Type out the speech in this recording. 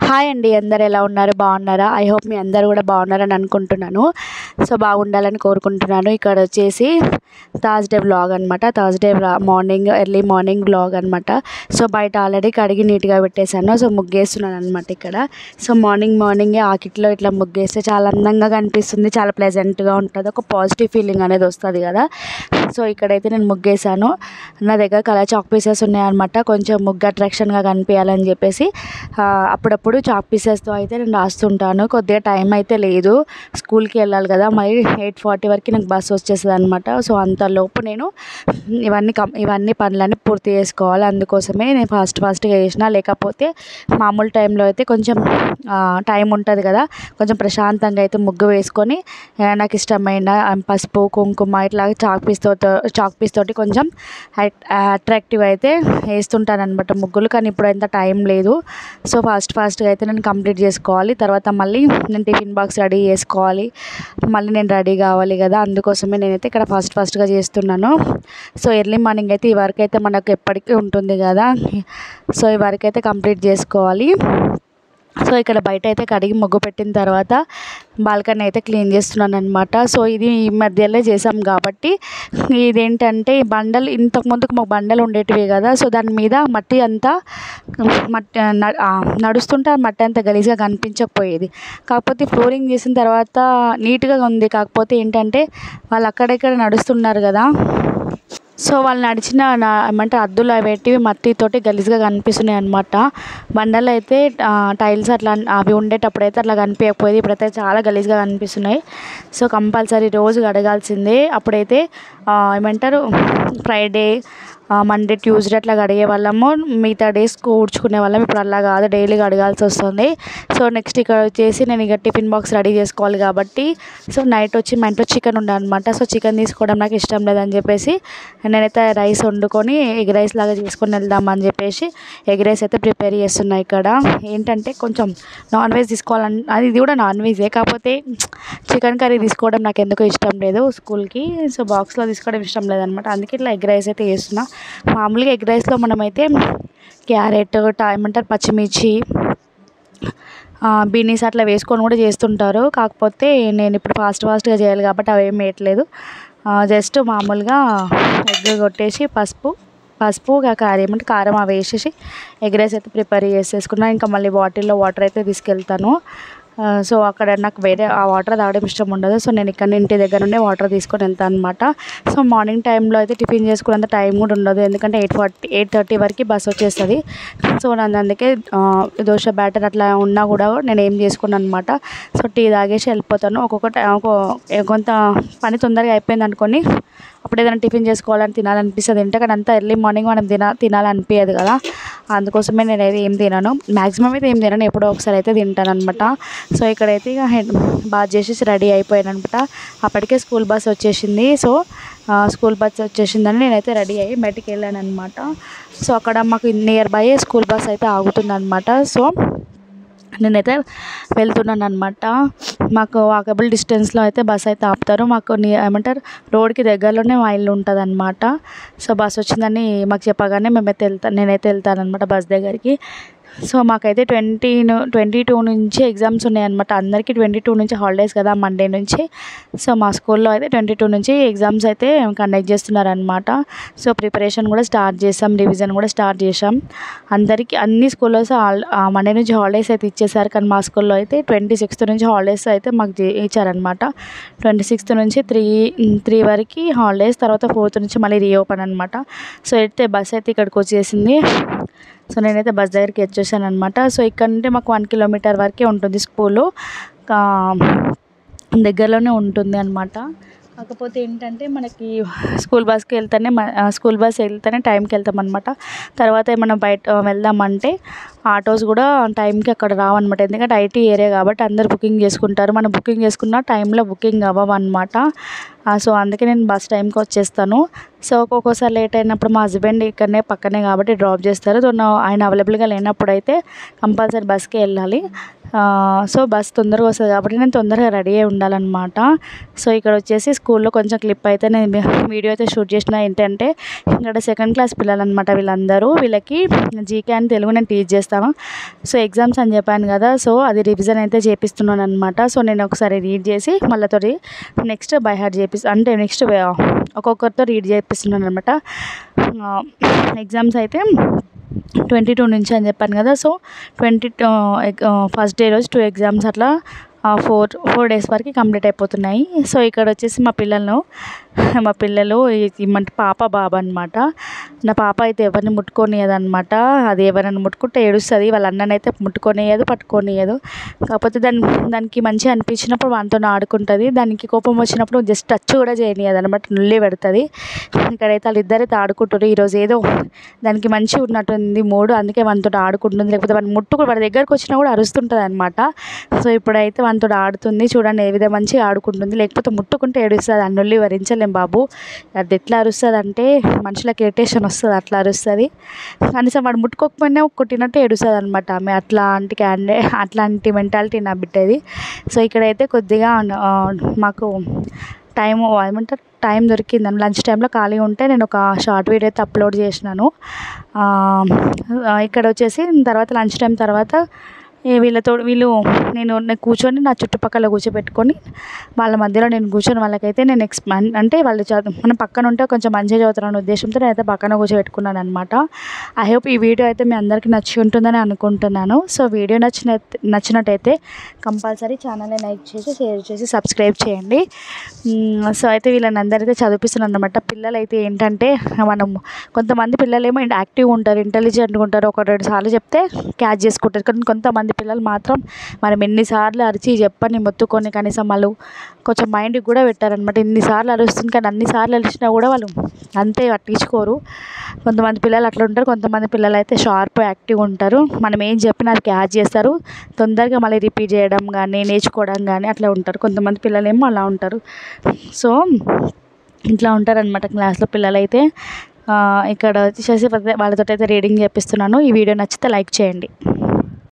Hi అండి, అందరు ఎలా ఉన్నారు? బాగున్నారా? ఐ హోప్ మీ అందరు కూడా బాగున్నారని అనుకుంటున్నాను. సో బాగుండాలని కోరుకుంటున్నాను. ఇక్కడ వచ్చేసి థర్స్డే వ్లాగ్ అనమాట. Thursday morning, early morning vlog అనమాట. సో బయట ఆల్రెడీ కడిగి నీట్గా పెట్టేశాను. సో ముగ్గేస్తున్నాను అనమాట ఇక్కడ. సో మార్నింగే ఆకిట్లో ఇట్లా ముగ్గేస్తే చాలా అందంగా కనిపిస్తుంది, చాలా ప్లెజెంట్గా ఉంటుంది, ఒక పాజిటివ్ ఫీలింగ్ అనేది వస్తుంది కదా. సో ఇక్కడైతే నేను ముగ్గేసాను. నా దగ్గర కలర్ చాక్ పీసెస్ ఉన్నాయన్నమాట. కొంచెం ముగ్గు అట్రాక్షన్గా కనిపించాలని చెప్పేసి అప్పుడప్పుడు చాక్ పీసెస్తో అయితే నేను రాస్తుంటాను. కొద్దిగా టైం అయితే లేదు, స్కూల్కి వెళ్ళాలి కదా, మరి 8:40 వరకు నాకు బస్సు వచ్చేస్తుంది అనమాట. సో అంతలోపు నేను ఇవన్నీ పనులన్నీ పూర్తి చేసుకోవాలి. అందుకోసమే నేను ఫాస్ట్గా చేసిన. లేకపోతే మామూలు టైంలో అయితే కొంచెం టైం ఉంటుంది కదా, కొంచెం ప్రశాంతంగా అయితే ముగ్గు వేసుకొని నాకు ఇష్టమైన పసుపు కుంకుమ ఇట్లా చాక్ పీస్ తోటి కొంచెం అట్రాక్టివ్ అయితే వేస్తుంటాను అనమాట ముగ్గులు. కానీ ఇప్పుడు అంత టైం లేదు. సో ఫాస్ట్గా అయితే నేను కంప్లీట్ చేసుకోవాలి. తర్వాత మళ్ళీ నేను టిఫిన్ బాక్స్ రెడీ చేసుకోవాలి, మళ్ళీ నేను రెడీ కావాలి కదా. అందుకోసమే నేనైతే ఇక్కడ ఫాస్ట్గా చేస్తున్నాను. సో ఎర్లీ మార్నింగ్ అయితే ఈ వర్క్ అయితే మనకు ఎప్పటికీ ఉంటుంది కదా. సో ఈ వర్క్ అయితే కంప్లీట్ చేసుకోవాలి. సో ఇక్కడ బయట అయితే కడిగి ముగ్గు పెట్టిన తర్వాత బాల్కనీ అయితే క్లీన్ చేస్తున్నాను అనమాట. సో ఇది ఈ మధ్యలో చేసాం కాబట్టి ఇదేంటంటే ఈ బండలు, ఇంతకుముందుకు మాకు బండలు ఉండేటివి కదా. సో దాని మీద మట్టి అంతా నడుస్తుంటే ఆ మట్టి అంతా గలీజ్గా కనిపించకపోయేది. కాకపోతే ఫ్లోరింగ్ చేసిన తర్వాత నీట్గా ఉంది. కాకపోతే ఏంటంటే వాళ్ళు అక్కడెక్కడ నడుస్తున్నారు కదా, సో వాళ్ళు నడిచిన ఏమంటే అద్దులు పెట్టివి మట్టితోటి గలీజ్గా కనిపిస్తున్నాయి అనమాట. బండలు అయితే టైల్స్ అట్లా అవి ఉండేటప్పుడు అయితే అట్లా కనిపించకపోయేది, ఇప్పుడైతే చాలా గలీజ్గా కనిపిస్తున్నాయి. సో కంపల్సరీ రోజు కడగాల్సిందే. అప్పుడైతే ఏమంటారు ఫ్రైడే, మండే, ట్యూస్డే అట్లా కడిగే వాళ్ళము, మిగతా డేస్ కూర్చుకునే వాళ్ళం. ఇప్పుడు అలా కాదు, డైలీ కడగాల్సి వస్తుంది. సో నెక్స్ట్ ఇక్కడ వచ్చేసి నేను ఇక టిఫిన్ బాక్స్ రెడీ చేసుకోవాలి కాబట్టి, సో నైట్ వచ్చి మా ఇంట్లో చికెన్ ఉండే అనమాట. సో చికెన్ తీసుకోవడం నాకు ఇష్టం లేదని చెప్పేసి నేనైతే రైస్ వండుకొని ఎగ్ రైస్ లాగా చేసుకొని వెళ్దామని చెప్పేసి ఎగ్ రైస్ అయితే ప్రిపేర్ చేస్తున్నా. ఇక్కడ ఏంటంటే కొంచెం నాన్ వెజ్ తీసుకోవాలని, ఇది కూడా నాన్ వెజే, కాకపోతే చికెన్ కర్రీ తీసుకోవడం నాకు ఎందుకో ఇష్టం లేదు స్కూల్కి. సో బాక్స్లో తీసుకోవడం ఇష్టం లేదనమాట. అందుకే ఇట్లా ఎగ్ రైస్ అయితే చేస్తున్నా. మామూలుగా ఎగ్ రైస్లో మనమైతే క్యారెట్, ఏమంటారు పచ్చిమిర్చి, బీనీస్ అట్లా వేసుకొని కూడా చేస్తుంటారు. కాకపోతే నేను ఇప్పుడు ఫాస్ట్గా చేయాలి కాబట్టి అవి ఏం వేయట్లేదు. జస్ట్ మామూలుగా ఎగ్ కొట్టేసి పసుపు కారం అవి వేసేసి ఎగ్ రైస్ అయితే ప్రిపేర్ చేసేసుకున్నాను. ఇంకా మళ్ళీ బాటిల్లో వాటర్ అయితే తీసుకెళ్తాను. సో అక్కడ నాకు వేరే ఆ వాటర్ తాగడం ఇష్టం ఉండదు. సో నేను ఇక్కడ ఇంటి దగ్గర నుండి వాటర్ తీసుకొని వెళ్తాను అనమాట. సో మార్నింగ్ టైంలో అయితే టిఫిన్ చేసుకునేంత టైం కూడా ఉండదు, ఎందుకంటే 8:30 వరకు బస్ వచ్చేస్తుంది. సో నన్ను అందుకే దోశ బ్యాటర్ అట్లా ఉన్నా కూడా నేను ఏం చేసుకున్నాను అనమాట. సో టీ తాగేసి వెళ్ళిపోతాను. కొంత పని తొందరగా అయిపోయింది అనుకోని అప్పుడు ఏదైనా టిఫిన్ చేసుకోవాలని తినాలనిపిస్తుంది తింటే, కానీ అంతా ఎర్లీ మార్నింగ్ మనం తినాలనిపించదు కదా. అందుకోసమే నేనైతే ఏం తినను, మ్యాక్సిమం అయితే ఏం తినను, ఎప్పుడో ఒకసారి అయితే తింటాను అనమాట. సో ఇక్కడైతే ఇక బాత్ చేసేసి రెడీ అయిపోయాను అనమాట. అప్పటికే స్కూల్ బస్ వచ్చేసింది. సో స్కూల్ బస్ వచ్చేసిందని నేనైతే రెడీ అయ్యి బయటికి వెళ్ళాను అనమాట. సో అక్కడ మాకు నియర్ బై స్కూల్ బస్ అయితే ఆగుతుంది అనమాట. సో నేనైతే వెళ్తున్నాను అనమాట. మాకు వాకబుల్ డిస్టెన్స్లో అయితే బస్ అయితే ఆపుతారు. మాకు ఏమంటారు రోడ్కి దగ్గరలోనే మా ఇల్లు ఉంటుంది అనమాట. సో బస్ వచ్చిందని మాకు చెప్పగానే నేనైతే వెళ్తాను అనమాట బస్ దగ్గరికి. సో మాకైతే 22 నుంచి ఎగ్జామ్స్ ఉన్నాయన్నమాట. అందరికీ 22 నుంచి హాలిడేస్ కదా, మండే నుంచి. సో మా స్కూల్లో అయితే 22 నుంచి ఎగ్జామ్స్ అయితే కండక్ట్ చేస్తున్నారనమాట. సో ప్రిపరేషన్ కూడా స్టార్ట్ చేసాం, రివిజన్ కూడా స్టార్ట్ చేసాం. అందరికీ అన్ని స్కూల్లో మండే నుంచి హాలిడేస్ అయితే ఇచ్చేసారు. కానీ మా స్కూల్లో అయితే 26th నుంచి హాలిడేస్ అయితే మాకు ఇచ్చారనమాట. 26th నుంచి 3 వరకు హాలిడేస్, తర్వాత 4th నుంచి మళ్ళీ రీఓపెన్ అనమాట. సో అయితే బస్ అయితే ఇక్కడికి వచ్చేసింది. సో నేనైతే బస్ దగ్గరికి వచ్చేసాను అనమాట. సో ఇక్కడ నుండి మాకు 1 కిలోమీటర్ వరకే ఉంటుంది స్కూలు, దగ్గరలోనే ఉంటుంది అనమాట. కాకపోతే ఏంటంటే మనకి స్కూల్ బస్ వెళ్తేనే టైంకి వెళ్తాం అనమాట. తర్వాత ఏమైనా బయట వెళ్దామంటే ఆటోస్ కూడా టైంకి అక్కడ రావన్నమాట. ఎందుకంటే ఐటీ ఏరియా కాబట్టి అందరు బుకింగ్ చేసుకుంటారు. మనం బుకింగ్ చేసుకున్న టైంలో బుకింగ్ అవ్వవన్నమాట. సో అందుకే నేను బస్ టైంకి వచ్చేస్తాను. సో ఒక్కొక్కసారి లేట్ అయినప్పుడు మా హస్బెండ్ ఇక్కడనే పక్కనే కాబట్టి డ్రాప్ చేస్తారు. సో ఆయన అవైలబుల్గా లేనప్పుడు అయితే కంపల్సరీ బస్కి వెళ్ళాలి. సో బస్ తొందరగా వస్తుంది కాబట్టి నేను తొందరగా రెడీ అయి ఉండాలన్నమాట. సో ఇక్కడ వచ్చేసి స్కూల్లో కొంచెం క్లిప్ అయితే నేను వీడియో అయితే షూట్ చేసిన. ఏంటంటే ఇక్కడ సెకండ్ క్లాస్ పిల్లలు అనమాట వీళ్ళందరూ. వీళ్ళకి జీకే అని తెలుగు నేను టీచ్ చేస్తాను. సో ఎగ్జామ్స్ అని చెప్పాను కదా, సో అది రివిజన్ అయితే చేపిస్తున్నాను అనమాట. సో నేను ఒకసారి రీడ్ చేసి మళ్ళీ నెక్స్ట్ బై హార్ట్ అంటే నెక్స్ట్ ఒక్కొక్కరితో రీడ్ చేపిస్తున్నాను అనమాట. ఎగ్జామ్స్ అయితే 22 నుంచి అని చెప్పాను కదా. సో ఫస్ట్ డే రోజు 2 ఎగ్జామ్స్ అట్లా 4 డేస్ వరకు కంప్లీట్ అయిపోతున్నాయి. సో ఇక్కడ వచ్చేసి మా పిల్లలు ఏమంటే పాప బాబా అనమాట. నా పాప అయితే ఎవరిని ముట్టుకోనియదనమాట. అది ఎవరైనా ముట్టుకుంటే ఏడుస్తుంది. వాళ్ళ అన్ననైతే ముట్టుకోనియదు, పట్టుకోనియదు. కాకపోతే దానికి మంచిగా అనిపించినప్పుడు వానితో ఆడుకుంటుంది. దానికి కోపం వచ్చినప్పుడు జస్ట్ టచ్ కూడా చేయనియదు అనమాట, నుల్లి పెడుతుంది. ఇక్కడైతే వాళ్ళిద్దరైతే ఆడుకుంటారు. ఈరోజు ఏదో దానికి మంచిగా ఉన్నట్టుంది మూడు, అందుకే వానితో ఆడుకుంటుంది. లేకపోతే వాడి దగ్గరకు వచ్చినా కూడా అరుస్తుంటుంది అనమాట. సో ఇప్పుడైతే వానితో ఆడుతుంది. చూడండి ఏ విధంగా మంచిగా ఆడుకుంటుంది. లేకపోతే ముట్టుకుంటే ఏడుస్తుంది. ఆ నొల్లి భరించలేం బాబు. అది ఎట్లా అరుస్తుంది అంటే మనుషులకు ఇరిటేషన్ వస్తుంది, అట్లా అరుస్తుంది. కనీసం వాడు ముట్టుకోకపోయినా కొట్టినట్టు ఏడుస్తుంది అనమాట ఆమె. అట్లాంటి మెంటాలిటీ నా బిడ్డది. సో ఇక్కడైతే కొద్దిగా మాకు టైం దొరికిందని లంచ్ టైంలో ఖాళీ ఉంటే నేను ఒక షార్ట్ వీడియో అయితే అప్లోడ్ చేసినాను. ఇక్కడ వచ్చేసి తర్వాత లంచ్ టైం తర్వాత వీళ్ళు నేను కూర్చొని నా చుట్టుపక్కల కూర్చోబెట్టుకొని వాళ్ళ మధ్యలో నేను కూర్చొని వాళ్ళకైతే నేను అంటే వాళ్ళు మనం పక్కన ఉంటే కొంచెం మంచిగా చదువుతారనే ఉద్దేశంతో నేనైతే పక్కన కూర్చోబెట్టుకున్నాను అనమాట. ఐ హోప్ ఈ వీడియో అయితే మీ అందరికీ నచ్చి ఉంటుందని అనుకుంటున్నాను. సో వీడియో నచ్చినట్టయితే కంపల్సరీ ఛానల్ని లైక్ చేసి, షేర్ చేసి, సబ్స్క్రైబ్ చేయండి. సో అయితే వీళ్ళని అందరైతే చదివిస్తున్నాను అనమాట. పిల్లలు అయితే ఏంటంటే కొంతమంది పిల్లలేమో యాక్టివ్గా ఉంటారు, ఇంటెలిజెంట్గా ఉంటారు. 1-2 సార్లు చెప్తే క్యాచ్ చేసుకుంటారు. కానీ కొంతమంది పిల్లలు మాత్రం మనం ఎన్నిసార్లు అరిచి చెప్పని మొత్తుకొని కనీసం వాళ్ళు కొంచెం మైండ్కి కూడా పెట్టారనమాట. ఇన్నిసార్లు అరుస్తుంది కానీ అన్నిసార్లు అరిచినా కూడా వాళ్ళు అంతే పట్టించుకోరు. కొంతమంది పిల్లలు అట్లా ఉంటారు. కొంతమంది పిల్లలు అయితే షార్ప్ యాక్టివ్ ఉంటారు. మనం ఏం చెప్పినా అది క్యాచ్ చేస్తారు. తొందరగా మళ్ళీ రిపీట్ చేయడం కానీ నేర్చుకోవడం కానీ అట్లా ఉంటారు. కొంతమంది పిల్లలు ఏమో అలా ఉంటారు. సో ఇట్లా ఉంటారనమాట క్లాస్లో పిల్లలైతే. ఇక్కడ వచ్చేసి వాళ్ళతో అయితే రీడింగ్ చేపిస్తున్నాను. ఈ వీడియో నచ్చితే లైక్ చేయండి.